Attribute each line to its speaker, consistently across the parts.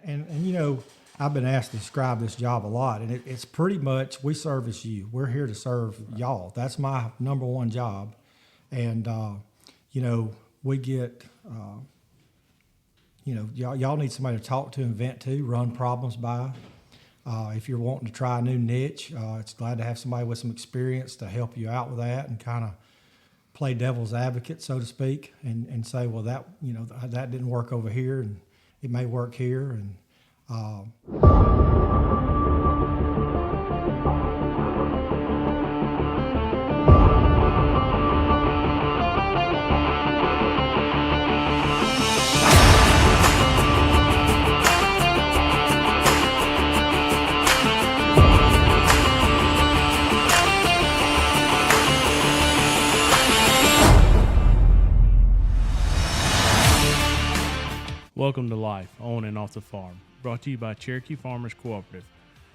Speaker 1: And you know, I've been asked to describe this job a lot, and it's pretty much we service you. We're here to serve y'all. That's my number one job. And, you know, we get, you know, y'all need somebody to talk to and vent to, run problems by. If you're wanting to try a new niche, it's glad to have somebody with some experience to help you out with that and kind of play devil's advocate, so to speak, and say, well, that, you know, that didn't work over here and it may work here. And
Speaker 2: Welcome to Life on and off the farm, brought to you by Cherokee Farmers Cooperative,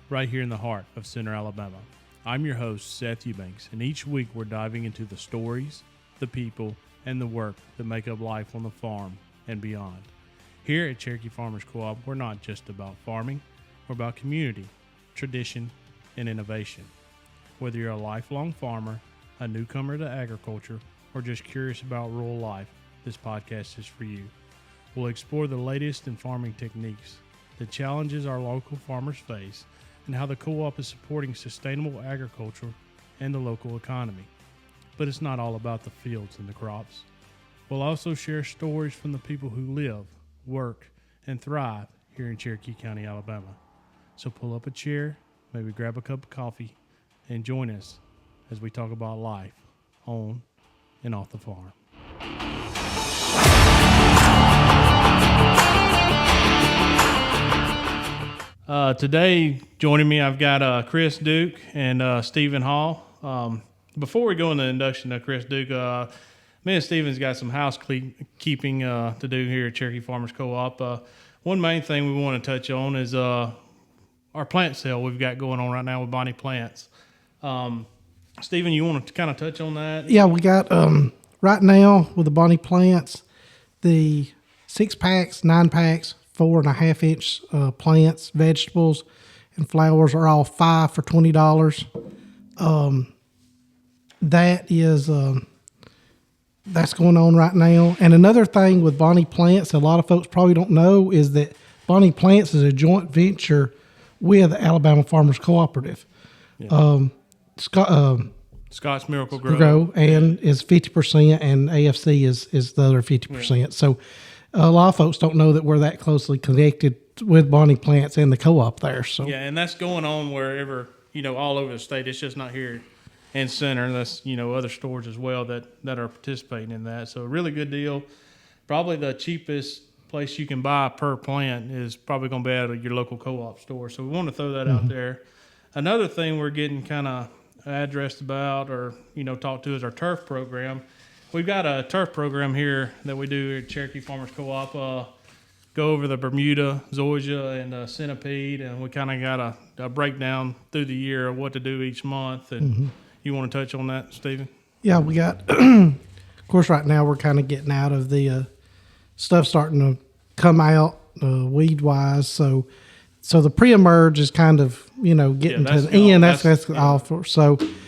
Speaker 2: right here in the heart of Center, Alabama. I'm your host, Seth Eubanks, and each week we're diving into the stories, the people, and the work that make up life on the farm and beyond. Here at Cherokee Farmers Co-op, we're not just about farming, we're about community, tradition, and innovation. Whether you're a lifelong farmer, a newcomer to agriculture, or just curious about rural life, this podcast is for you. We'll explore the latest in farming techniques, the challenges our local farmers face, and how the co-op is supporting sustainable agriculture and the local economy. But it's not all about the fields and the crops. We'll also share stories from the people who live, work, and thrive here in Cherokee County, Alabama. So pull up a chair, maybe grab a cup of coffee, and join us as we talk about life on and off the farm. Today, joining me, I've got Chris Duke and Stephen Hall. Before we go into the induction of Chris Duke, me and Stephen's got some housekeeping to do here at Cherokee Farmers Co-op. One main thing we want to touch on is our plant sale we've got going on right now with Bonnie Plants. Stephen, you want to kind of touch on that?
Speaker 3: Yeah, we got right now with the Bonnie Plants, the 6-packs, 9-packs, 4.5-inch plants, vegetables, and flowers are all 5 for $20. That is that's going on right now. And another thing with Bonnie Plants, a lot of folks probably don't know, is that Bonnie Plants is a joint venture with Alabama Farmers Cooperative. Yeah.
Speaker 2: Scott's Miracle Grow
Speaker 3: and is 50%, and AFC is the other 50%. Yeah. So a lot of folks don't know that we're that closely connected with Bonnie Plants and the co-op there. So
Speaker 2: yeah, and that's going on wherever, you know, all over the state. It's just not here in Center. That's, you know, other stores as well that are participating in that. So a really good deal. Probably the cheapest place you can buy per plant is probably going to be at your local co-op store. So we want to throw that out there. Another thing we're getting kind of addressed about or, you know, talked to is our turf program. We've got a turf program here that we do at Cherokee Farmers Co-op. Go over the Bermuda, Zoysia, and Centipede, and we kind of got a breakdown through the year of what to do each month. And you want to touch on that, Stephen?
Speaker 3: Yeah, we got, of course, right now we're kind of getting out of the stuff starting to come out weed-wise. So the pre-emerge is kind of, you know, getting to the end. That's awful.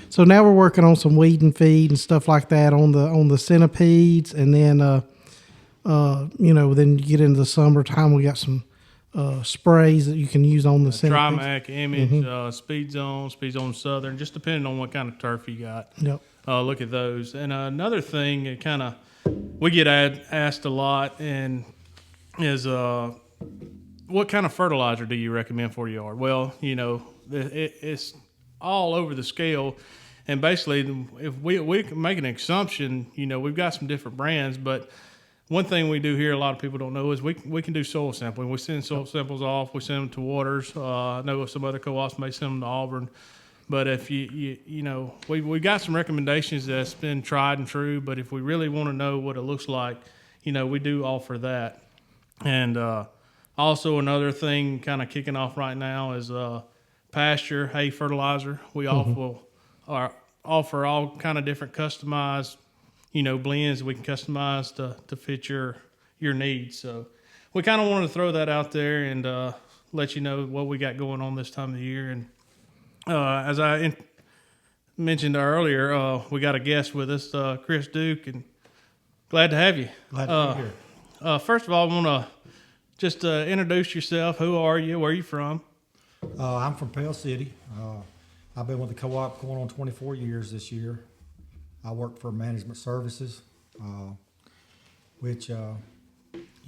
Speaker 3: So now we're working on some weed and feed and stuff like that on the centipedes, and then you know, then you get into the summertime, we got some sprays that you can use on the centipedes.
Speaker 2: Trimac, Image, Speed Zone Southern, just depending on what kind of turf you got.
Speaker 3: Yep.
Speaker 2: Look at those. And another thing that kind of we get asked a lot and is what kind of fertilizer do you recommend for your yard? Well, you know, it's all over the scale. And basically, if we can make an assumption, you know, we've got some different brands, but one thing we do here, a lot of people don't know, is we can do soil sampling. We send soil samples off. We send them to Waters. I know some other co-ops may send them to Auburn. But if you know, we got some recommendations that's been tried and true, but if we really want to know what it looks like, you know, we do offer that. And also another thing kind of kicking off right now is pasture hay fertilizer. We offer all kind of different customized, you know, blends we can customize to fit your needs. So we kind of wanted to throw that out there and let you know what we got going on this time of the year. And as I mentioned earlier, we got a guest with us, Chris Duke, and glad to have you.
Speaker 1: Glad to be here.
Speaker 2: First of all, I want to just introduce yourself. Who are you? Where are you from?
Speaker 1: I'm from Pell City. I've been with the co-op going on 24 years this year. I work for Management Services, which,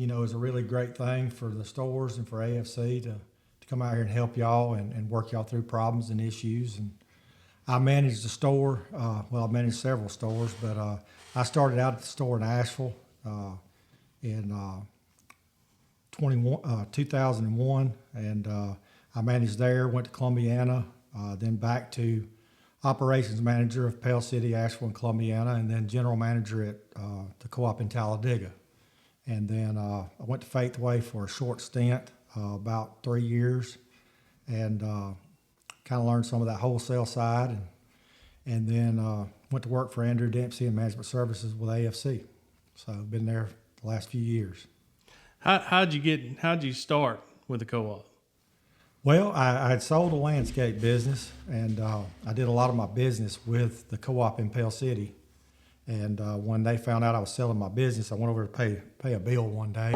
Speaker 1: is a really great thing for the stores and for AFC to come out here and help y'all and work y'all through problems and issues. And I manage the store. I manage several stores, but I started out at the store in Asheville in 2001, and I managed there, went to Columbiana, then back to operations manager of Pell City, Asheville, and Columbiana, and then general manager at the co-op in Talladega. And then I went to Faithway for a short stint, about 3 years, and kind of learned some of that wholesale side, and then went to work for Andrew Dempsey in Management Services with AFC. So I've been there the last few years.
Speaker 2: How'd you start with the co-op?
Speaker 1: Well, I had sold a landscape business, and I did a lot of my business with the co-op in Pell City. And when they found out I was selling my business, I went over to pay a bill one day.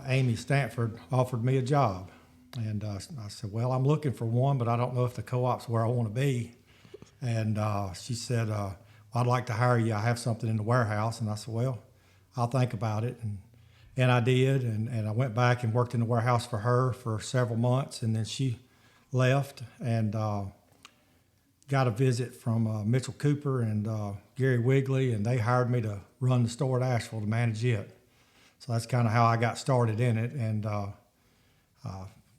Speaker 1: Amy Stanford offered me a job, and I said, "Well, I'm looking for one, but I don't know if the co-op's where I want to be." And she said, well, "I'd like to hire you. I have something in the warehouse." And I said, "Well, I'll think about it." And I did, and I went back and worked in the warehouse for her for several months, and then she left and got a visit from Mitchell Cooper and Gary Wigley, and they hired me to run the store at Asheville to manage it. So that's kind of how I got started in it, and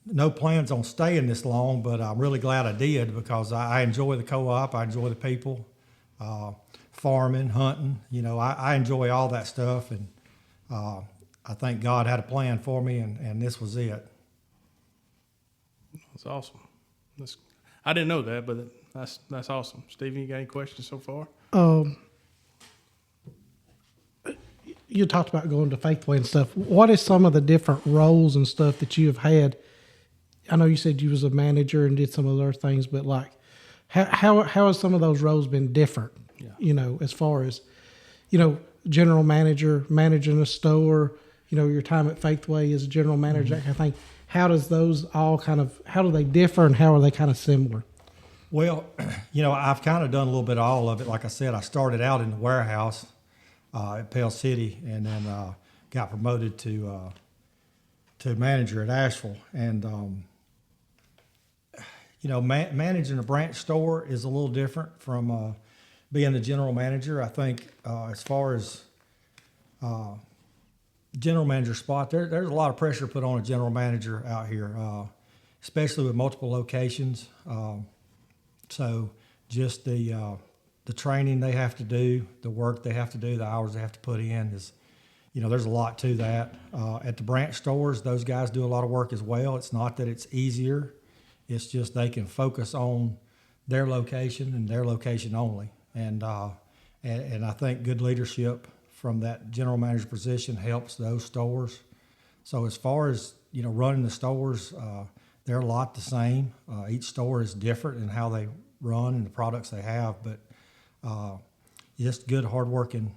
Speaker 1: no plans on staying this long, but I'm really glad I did because I enjoy the co-op, I enjoy the people, farming, hunting, I enjoy all that stuff, and I think God had a plan for me, and this was it.
Speaker 2: That's awesome. I didn't know that, but that's awesome. Stephen, you got any questions so far?
Speaker 3: You talked about going to Faithway and stuff. What is some of the different roles and stuff that you have had? I know you said you was a manager and did some other things, but like, how has some of those roles been different? Yeah. As far as, general manager, managing a store, your time at Faithway as a general manager, that kind of thing. How does those all how do they differ and how are they kind of similar?
Speaker 1: Well, I've kind of done a little bit of all of it. Like I said, I started out in the warehouse at Pell City, and then got promoted to manager at Asheville. And managing a branch store is a little different from being the general manager. I think as far as general manager spot, there's a lot of pressure put on a general manager out here, especially with multiple locations. So just the training they have to do, the work they have to do, the hours they have to put in is, there's a lot to that. At the branch stores, those guys do a lot of work as well. It's not that it's easier. It's just they can focus on their location and their location only. And I think good leadership from that general manager position helps those stores. So as far as, running the stores, they're a lot the same. Each store is different in how they run and the products they have, but just good, hardworking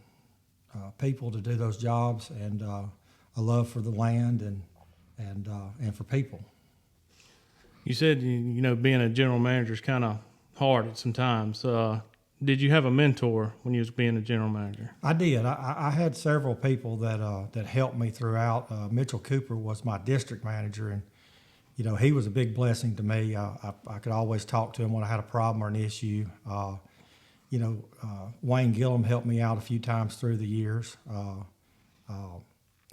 Speaker 1: people to do those jobs, and a love for the land and for people.
Speaker 2: You said being a general manager is kind of hard at some times. Did you have a mentor when you was being a general manager? I did.
Speaker 1: I had several people that helped me throughout. Mitchell Cooper was my district manager, and he was a big blessing to me. I could always talk to him when I had a problem or an issue. Wayne Gillum helped me out a few times through the years. I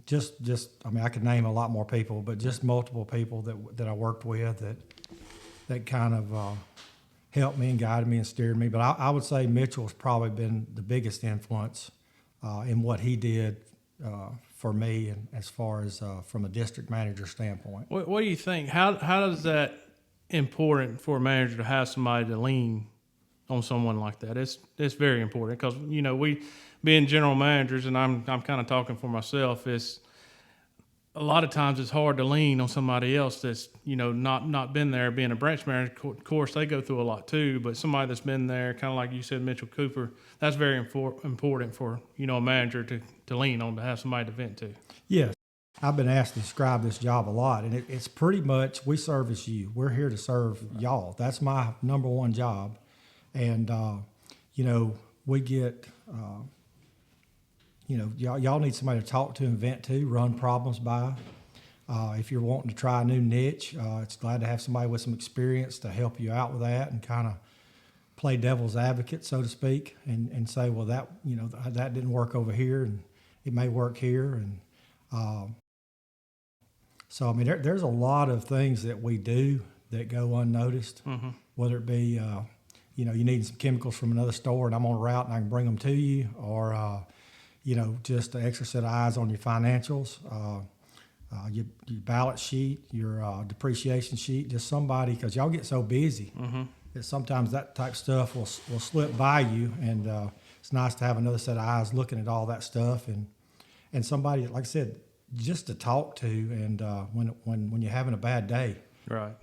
Speaker 1: could name a lot more people, but just multiple people that I worked with that kind of helped me and guided me and steered me. But I would say Mitchell's probably been the biggest influence in what he did for me, and as far as from a district manager standpoint.
Speaker 2: What do you think? How does that important for a manager to have somebody to lean on someone like that? It's very important because we being general managers, and I'm kind of talking for myself. a lot of times it's hard to lean on somebody else that's, not been there, being a branch manager. Of course, they go through a lot too, but somebody that's been there, kind of like you said, Mitchell Cooper, that's very important for, a manager to lean on, to have somebody to vent to.
Speaker 1: Yes. I've been asked to describe this job a lot, and it's pretty much we service you. We're here to serve y'all. That's my number one job. And, we get, y'all need somebody to talk to and vent to, run problems by. If you're wanting to try a new niche, it's glad to have somebody with some experience to help you out with that and kind of play devil's advocate, so to speak, and say, well, that didn't work over here, and it may work here. And so, I mean, there's a lot of things that we do that go unnoticed, whether it be, you need some chemicals from another store and I'm on a route and I can bring them to you, or, just an extra set of eyes on your financials, your balance sheet, your depreciation sheet, just somebody, because y'all get so busy that sometimes that type of stuff will slip by you, and it's nice to have another set of eyes looking at all that stuff, and somebody, like I said, just to talk to, and when you're having a bad day.
Speaker 2: Right.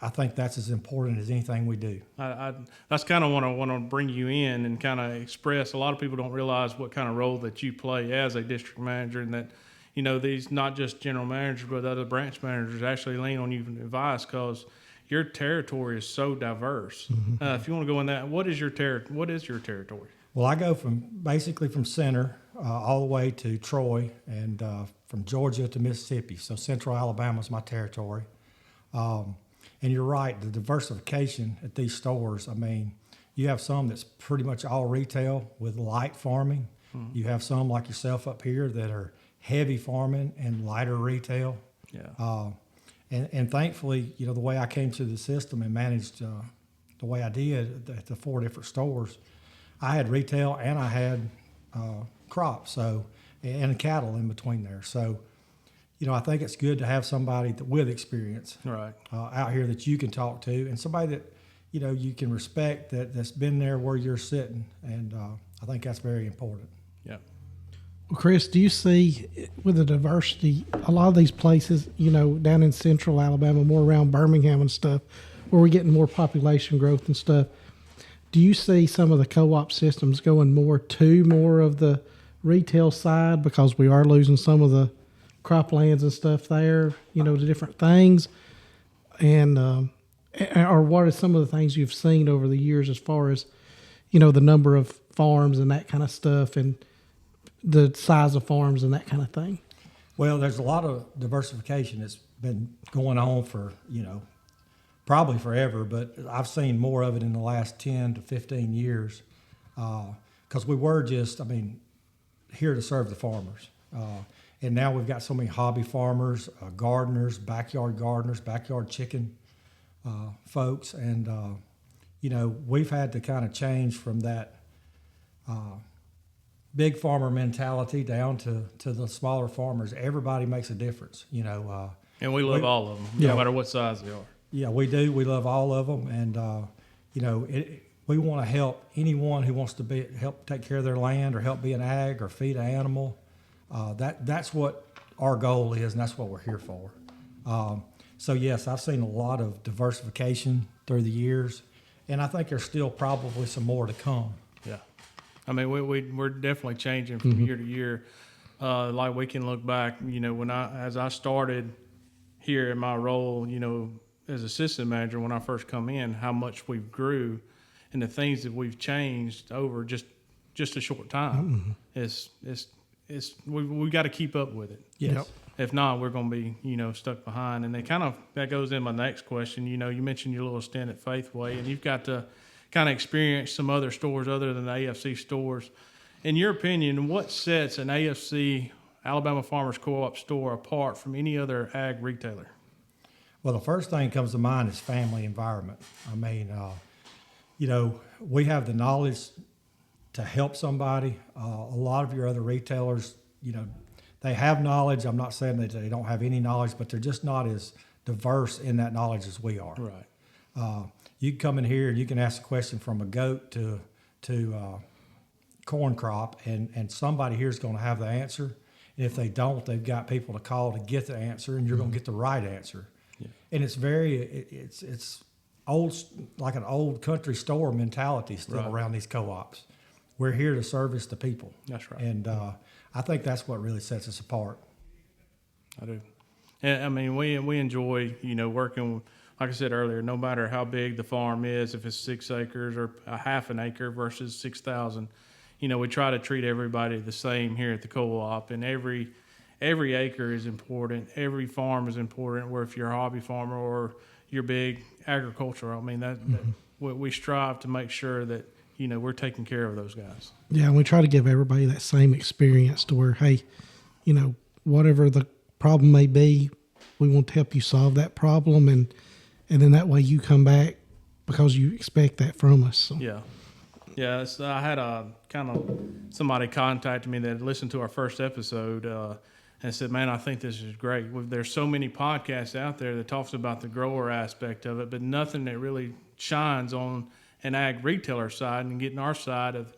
Speaker 1: I think that's as important as anything we do.
Speaker 2: That's kind of what I want to bring you in and kind of express. A lot of people don't realize what kind of role that you play as a district manager, and that, these not just general managers, but other branch managers actually lean on you for advice, because your territory is so diverse. If you want to go in that, what is your territory? Well,
Speaker 1: I go basically from center all the way to Troy, and from Georgia to Mississippi. So Central Alabama is my territory. And you're right, the diversification at these stores, I mean, you have some that's pretty much all retail with light farming. You have some like yourself up here that are heavy farming and lighter retail.
Speaker 2: Yeah.
Speaker 1: And thankfully, the way I came to the system and managed the way I did at the 4 different stores, I had retail and I had crops, and cattle in between there. So, I think it's good to have somebody with experience out here that you can talk to, and somebody that, you can respect that's been there where you're sitting. And I think that's very important.
Speaker 2: Yeah.
Speaker 3: Well, Chris, do you see with the diversity, a lot of these places, down in central Alabama, more around Birmingham and stuff, where we're getting more population growth and stuff, do you see some of the co-op systems going more of the retail side, because we are losing some of the croplands and stuff there, to different things? And or what are some of the things you've seen over the years as far as, the number of farms and that kind of stuff, and the size of farms and that kind of thing?
Speaker 1: Well, there's a lot of diversification that's been going on for, probably forever, but I've seen more of it in the last 10 to 15 years, because we were just, here to serve the farmers. And now we've got so many hobby farmers, gardeners, backyard chicken folks. And, we've had to kind of change from that big farmer mentality down to the smaller farmers. Everybody makes a difference,
Speaker 2: And we love all of them, no matter what size they are.
Speaker 1: Yeah, we do. We love all of them. And, we want to help anyone who wants to help take care of their land or help be an ag or feed an animal. That's what our goal is, and that's what we're here for. So yes, I've seen a lot of diversification through the years, and I think there's still probably some more to come.
Speaker 2: Yeah, we're definitely changing from year to year. Like we can look back, as I started here in my role, as assistant manager when I first come in, how much we've grew, and the things that we've changed over just a short time. We got to keep up with it.
Speaker 1: Yes. Yep.
Speaker 2: If not, we're going to be, stuck behind. And that goes in my next question. You mentioned your little stint at Faithway, and you've got to kind of experience some other stores other than the AFC stores. In your opinion, what sets an AFC, Alabama Farmers Co-op store, apart from any other ag retailer?
Speaker 1: Well, the first thing that comes to mind is family environment. We have the knowledge to help somebody. A lot of your other retailers, they have knowledge. I'm not saying that they don't have any knowledge, but they're just not as diverse in that knowledge as we are.
Speaker 2: Right.
Speaker 1: You can come in here and you can ask a question from a goat to corn crop, and somebody here is going to have the answer. And if they don't, they've got people to call to get the answer, and you're going to get the right answer.
Speaker 2: Yeah.
Speaker 1: And it's old, like an old country store mentality still
Speaker 2: Right.
Speaker 1: around these co-ops. We're here to service the people.
Speaker 2: That's right.
Speaker 1: And I think that's what really sets us apart.
Speaker 2: I do. And I mean, we enjoy, working, like I said earlier, no matter how big the farm is, if it's 6 acres or a half an acre versus 6,000, we try to treat everybody the same here at the co-op, and every acre is important. Every farm is important, where if you're a hobby farmer or you're big agricultural, I mean, that we strive to make sure that, we're taking care of those guys.
Speaker 3: Yeah, and we try to give everybody that same experience to where, hey, whatever the problem may be, we want to help you solve that problem, and then that way you come back because you expect that from us. So.
Speaker 2: Yeah. Yeah, I had somebody contacted me that had listened to our first episode and said, man, I think this is great. There's so many podcasts out there that talks about the grower aspect of it, but nothing that really shines on an ag retailer side and getting our side of,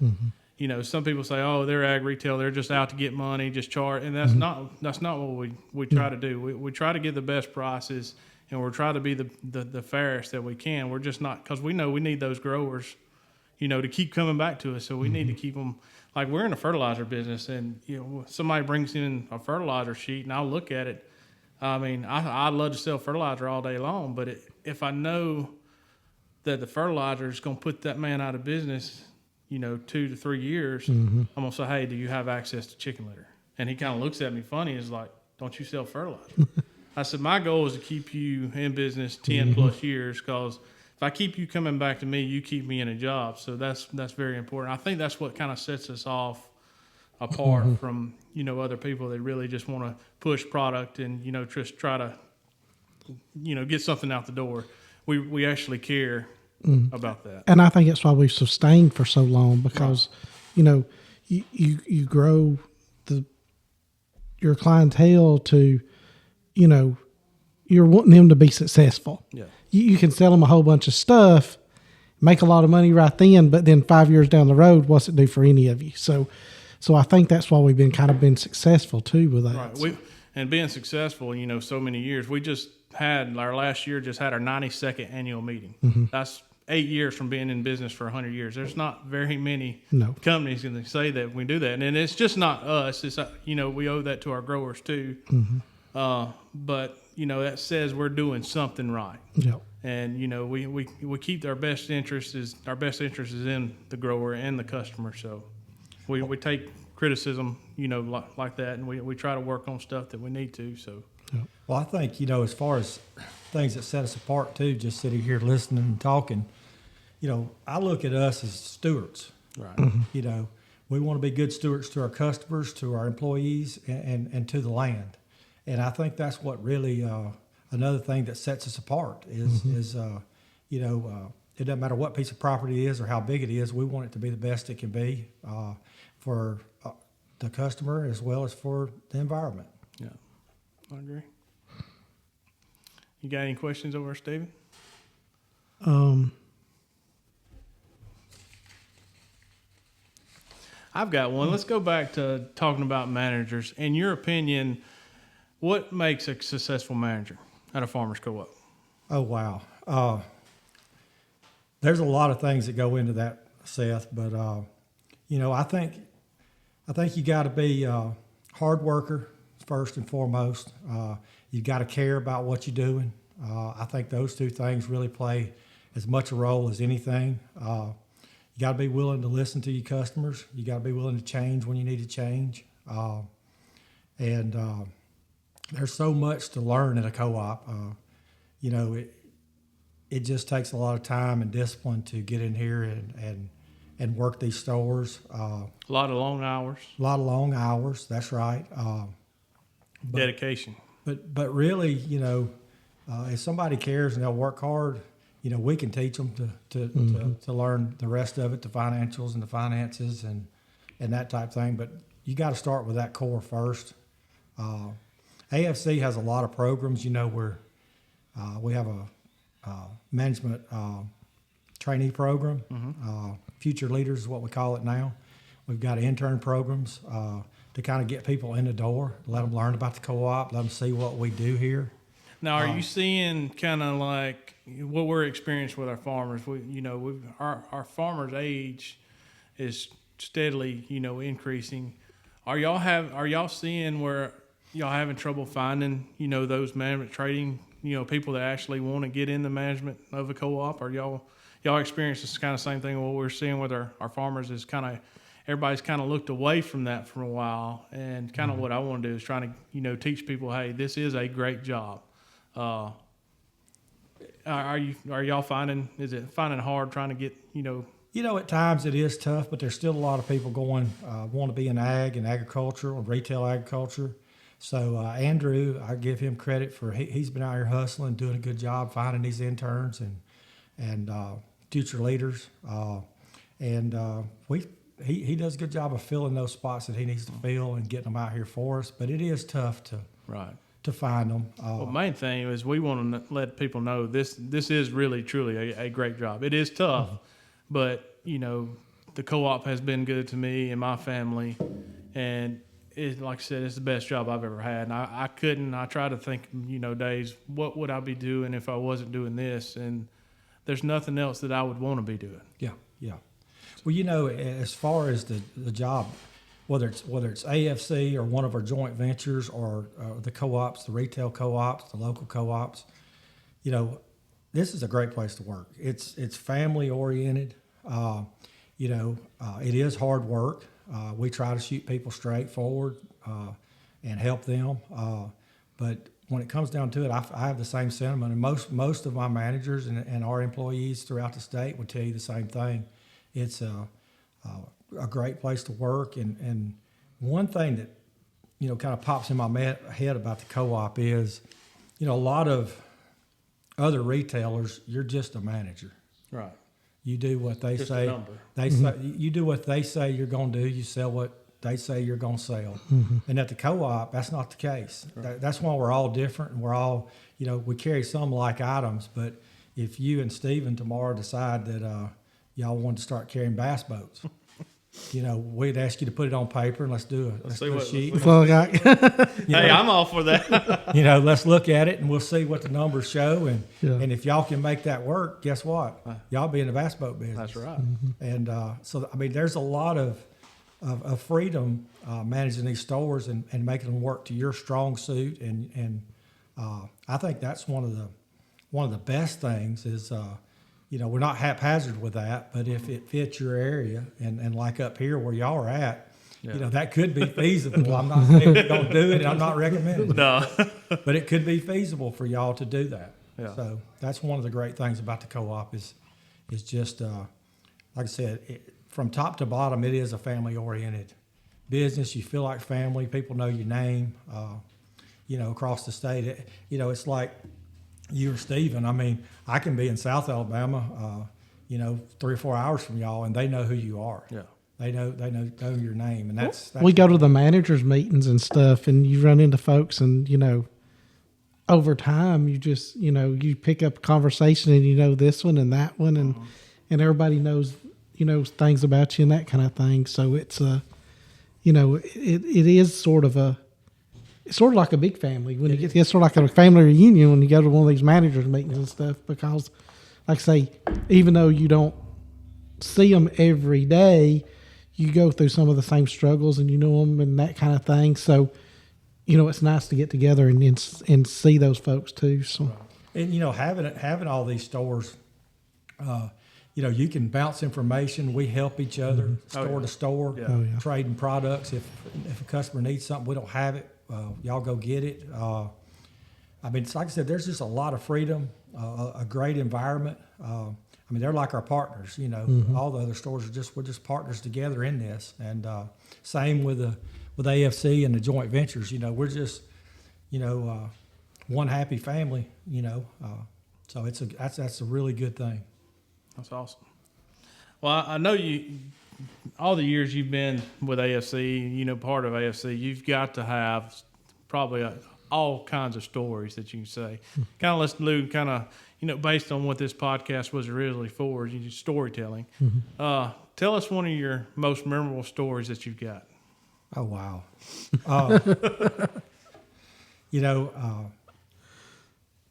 Speaker 2: some people say, oh, they're ag retail, they're just out to get money, just charge. And that's not what we try to do. We try to get the best prices, and we're trying to be the fairest that we can. We're just not, because we know we need those growers, to keep coming back to us. So we need to keep them, like we're in a fertilizer business, and, somebody brings in a fertilizer sheet and I'll look at it. I mean, I'd love to sell fertilizer all day long, but if I know that the fertilizer is going to put that man out of business, 2 to 3 years, I'm going to say, hey, do you have access to chicken litter? And he kind of looks at me funny. He's like, don't you sell fertilizer? I said, my goal is to keep you in business 10 plus years, because if I keep you coming back to me, you keep me in a job. So that's very important. I think that's what kind of sets us off apart from, other people that really just want to push product and, just try to, get something out the door. We actually care about that.
Speaker 3: And I think that's why we've sustained for so long, because, you grow your clientele to, you're wanting them to be successful.
Speaker 2: Yeah.
Speaker 3: You can sell them a whole bunch of stuff, make a lot of money right then, but then 5 years down the road, what's it do for any of you? So I think that's why we've been successful too with that.
Speaker 2: Right. And being successful, so many years. We just had our last year, just had our 92nd annual meeting. That's 8 years from being in business for 100 years. There's not very many companies going to say that we do that. And it's just not us. It's, we owe that to our growers too. But, that says we're doing something right.
Speaker 3: Yep.
Speaker 2: And, we keep our best interest is in the grower and the customer. So we take criticism, like that, and we try to work on stuff that we need to. So.
Speaker 1: Well, I think, as far as things that set us apart too, just sitting here listening and talking, I look at us as stewards.
Speaker 2: Right.
Speaker 1: We want to be good stewards to our customers, to our employees, and to the land. And I think that's what really another thing that sets us apart is it doesn't matter what piece of property it is or how big it is. We want it to be the best it can be for the customer as well as for the environment.
Speaker 2: Yeah, I agree. You got any questions over, Stephen? I've got one. Let's go back to talking about managers. In your opinion, what makes a successful manager at a farmers co-op?
Speaker 1: Oh, wow. There's a lot of things that go into that, Seth, but, I think you got to be a hard worker first and foremost. You got to care about what you're doing. I think those two things really play as much a role as anything. You got to be willing to listen to your customers. You got to be willing to change when you need to change. And there's so much to learn at a co-op. It just takes a lot of time and discipline to get in here and work these stores.
Speaker 2: A lot of long hours.
Speaker 1: A lot of long hours. That's right.
Speaker 2: Dedication.
Speaker 1: But really, if somebody cares and they'll work hard, we can teach them to learn the rest of it, the financials and the finances and that type of thing. But you got to start with that core first. AFC has a lot of programs, where we have a management trainee program. Future Leaders is what we call it now. We've got intern programs, to kind of get people in the door, let them learn about the co-op, let them see what we do here.
Speaker 2: Now, are you seeing kind of like what we're experiencing with our farmers? Our farmers' age is steadily, increasing. Are y'all seeing where y'all having trouble finding, those management trading, people that actually want to get into management of a co-op? Or y'all experience this kind of same thing? What we're seeing with our farmers is kind of everybody's kind of looked away from that for a while, and kind of what I want to do is trying to teach people, hey, this is a great job. Are y'all finding it hard trying to get
Speaker 1: At times it is tough, but there's still a lot of people going want to be in ag and agriculture or retail agriculture. So Andrew, I give him credit for he's been out here hustling, doing a good job finding these interns and future leaders, he does a good job of filling those spots that he needs to fill and getting them out here for us. But it is tough to find them.
Speaker 2: Well, main thing is we want to let people know this is really truly a great job. It is tough, but the co-op has been good to me and my family, and like I said, it's the best job I've ever had. And I try to think, days, what would I be doing if I wasn't doing this? And there's nothing else that I would want to be doing.
Speaker 1: Yeah. Well, as far as the job, whether it's AFC or one of our joint ventures or the co-ops, the retail co-ops, the local co-ops, this is a great place to work. It's family oriented. It is hard work. We try to shoot people straight forward and help them. But when it comes down to it, I have the same sentiment. And most of my managers and our employees throughout the state would tell you the same thing. It's a great place to work. And one thing that, kind of pops in my head about the co-op is, a lot of other retailers, you're just a manager.
Speaker 2: Right.
Speaker 1: You do what they
Speaker 2: just
Speaker 1: say.
Speaker 2: A number.
Speaker 1: You do what they say you're going to do. You sell what they say you're going to sell. And at the co-op, that's not the case.
Speaker 2: Right.
Speaker 1: That's why we're all different, and we're all, we carry some like items. But if you and Stephen tomorrow decide that y'all want to start carrying bass boats, we'd ask you to put it on paper and let's do a sheet.
Speaker 2: Hey, I'm all for that.
Speaker 1: Let's look at it and we'll see what the numbers show. And if y'all can make that work, guess what? Y'all be in the bass boat business.
Speaker 2: That's right.
Speaker 1: And there's a lot of freedom managing these stores and making them work to your strong suit. And I think that's one of the best things is, we're not haphazard with that, but if it fits your area and like up here where y'all are at, that could be feasible. I'm not saying we're going to do it. And I'm not recommending it.
Speaker 2: No.
Speaker 1: But it could be feasible for y'all to do that.
Speaker 2: Yeah.
Speaker 1: So that's one of the great things about the co-op is just, like I said, from top to bottom, it is a family-oriented business. You feel like family. People know your name, across the state. It's like you or Stephen. I can be in South Alabama, 3 or 4 hours from y'all, and they know who you are.
Speaker 2: Yeah.
Speaker 1: They know your name, and that's
Speaker 3: we go to the managers meetings and stuff, and you run into folks, and over time you just you pick up a conversation, and this one and that one, and everybody knows things about you and that kind of thing. So it's it is sort of like a big family when it's sort of like a family reunion when you go to one of these managers meetings and stuff, because like I say, even though you don't see them every day, you go through some of the same struggles and them and that kind of thing. So, it's nice to get together and see those folks too. So,
Speaker 1: and having all these stores, you can bounce information. We help each other store to store, trading products. If a customer needs something, we don't have it. Y'all go get it. It's like I said, there's just a lot of freedom, a great environment. They're like our partners, all the other stores we're just partners together in this. And same with AFC and the joint ventures, we're just, one happy family, so that's a really good thing.
Speaker 2: That's awesome. Well, I know all the years you've been with AFC, part of AFC, you've got to have probably all kinds of stories that you can say. Kind of let's do based on what this podcast was originally for, storytelling. Tell us one of your most memorable stories that you've got.
Speaker 1: Oh, wow. Uh,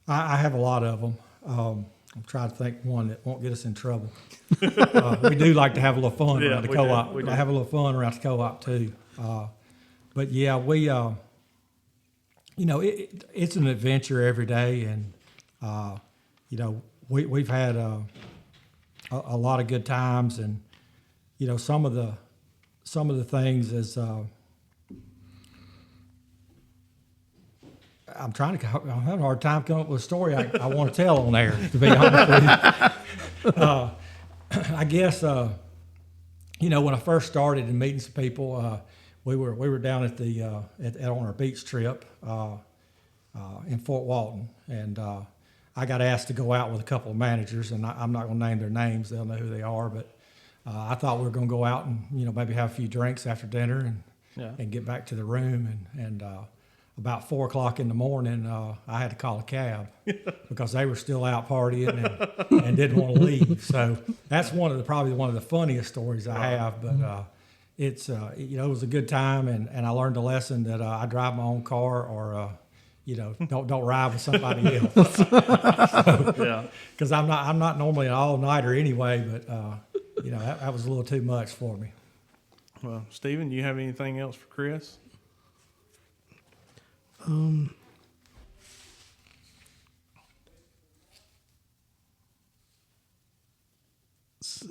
Speaker 1: I have a lot of them. I'm trying to think one that won't get us in trouble. We do like to have a little fun
Speaker 2: Yeah,
Speaker 1: around the
Speaker 2: we
Speaker 1: co-op.
Speaker 2: do. We do.
Speaker 1: Have a little fun around the co-op too. But yeah, it's an adventure every day, and we've had a lot of good times, and some of the things is. I'm having a hard time coming up with a story I want to tell on there, to be honest with you. I guess, when I first started and meeting some people, we were down at on our beach trip in Fort Walton, and I got asked to go out with a couple of managers, and I'm not going to name their names; they'll know who they are. But I thought we were going to go out and maybe have a few drinks after dinner and get back to the room, and about 4 o'clock in the morning, I had to call a cab because they were still out partying and didn't want to leave. So that's probably one of the funniest stories I have. But it's it was a good time, and I learned a lesson that I drive my own car, or don't ride with somebody else. Because I'm not normally an all nighter anyway, but that was a little too much for me.
Speaker 2: Well, Stephen, do you have anything else for Chris?
Speaker 3: See.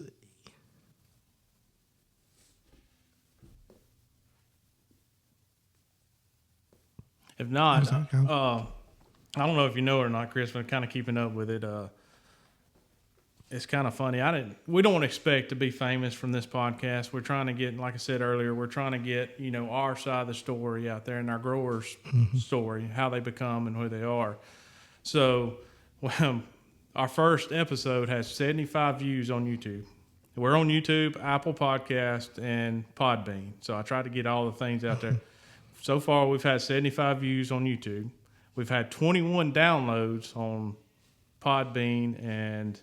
Speaker 2: If not,
Speaker 3: Okay.
Speaker 2: I don't know if you know it or not, Chris, but I'm kind of keeping up with it. It's kind of funny. We don't expect to be famous from this podcast. We're trying to get, like I said earlier, we're trying to get, our side of the story out there and our growers' story, how they become and who they are. So, our first episode has 75 views on YouTube. We're on YouTube, Apple Podcast, and Podbean. So I try to get all the things out there. So far, we've had 75 views on YouTube. We've had 21 downloads on Podbean and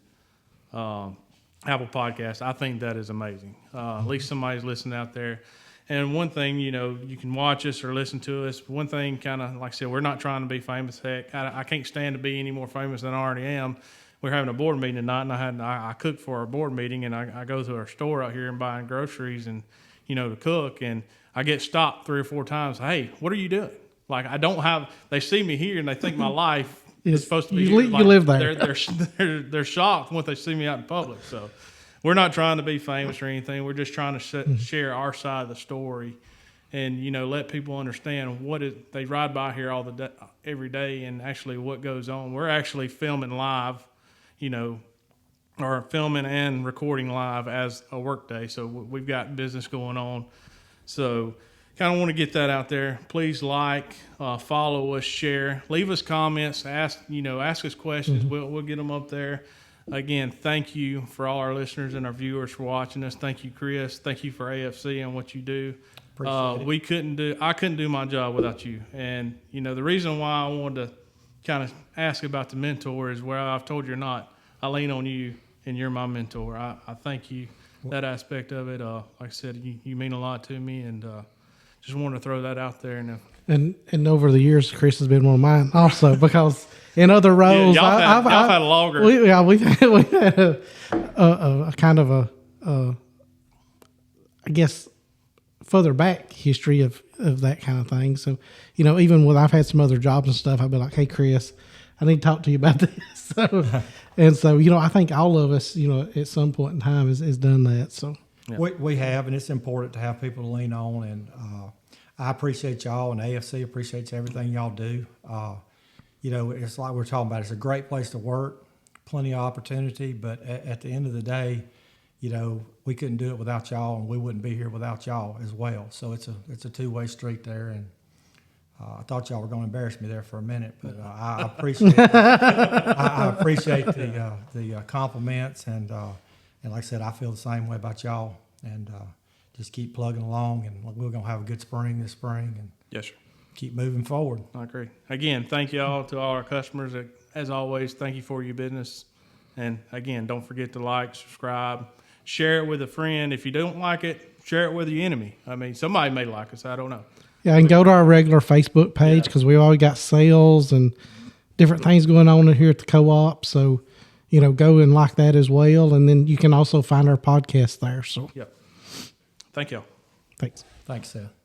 Speaker 2: Apple Podcast. I think that is amazing. At least somebody's listening out there. And one thing, you can watch us or listen to us. One thing, kind of like I said, we're not trying to be famous. Heck, I can't stand to be any more famous than I already am. We're having a board meeting tonight, and I cook for our board meeting, and I go to our store out here and buying groceries and to cook, and I get stopped 3 or 4 times. Hey, what are you doing? Like, I don't have. They see me here and they think my life is supposed to be.
Speaker 3: You live there.
Speaker 2: They're shocked when they see me out in public. So, we're not trying to be famous or anything. We're just trying to share our side of the story, and let people understand they ride by here every day, and actually what goes on. We're actually filming live, or filming and recording live as a work day. So we've got business going on. So kind of want to get that out there. Please follow us, share, leave us comments, ask us questions. We'll get them up there. Again, thank you for all our listeners and our viewers for watching us. Thank you, Chris. Thank you for AFC and what you do.
Speaker 1: Appreciate it.
Speaker 2: I couldn't do my job without you. And the reason why I wanted to kind of ask about the mentor is where I've told you or not, I lean on you and you're my mentor. I thank you, that aspect of it. Like I said, you mean a lot to me, and just wanted to throw that out there.
Speaker 3: And over the years, Chris has been one of mine also, because in other roles,
Speaker 2: y'all had a longer.
Speaker 3: We've had a kind of I guess, further back history of that kind of thing. So, even when I've had some other jobs and stuff, I've been like, hey, Chris, I need to talk to you about this. So, I think all of us, at some point in time has done that. So
Speaker 1: yeah. We have, and it's important to have people to lean on. And I appreciate y'all, and AFC appreciates everything y'all do. It's like we're talking about. It's a great place to work, plenty of opportunity. But at the end of the day, we couldn't do it without y'all, and we wouldn't be here without y'all as well. So it's a two-way street there, and I thought y'all were going to embarrass me there for a minute, but I appreciate I appreciate the compliments, and like I said, I feel the same way about y'all, and just keep plugging along, and we're going to have a good spring this spring, and
Speaker 2: yes, sir.
Speaker 1: Keep moving forward.
Speaker 2: I agree. Again, thank you all to all our customers. As always, thank you for your business, and again, don't forget to like, subscribe, share it with a friend. If you don't like it, share it with your enemy. I mean, somebody may like us. I don't know.
Speaker 3: Yeah, and go to our regular Facebook page because we always got sales and different things going on in here at the co-op. So, go and like that as well. And then you can also find our podcast there. So,
Speaker 2: Yep. Thank y'all.
Speaker 3: thanks.
Speaker 1: Thanks, Seth.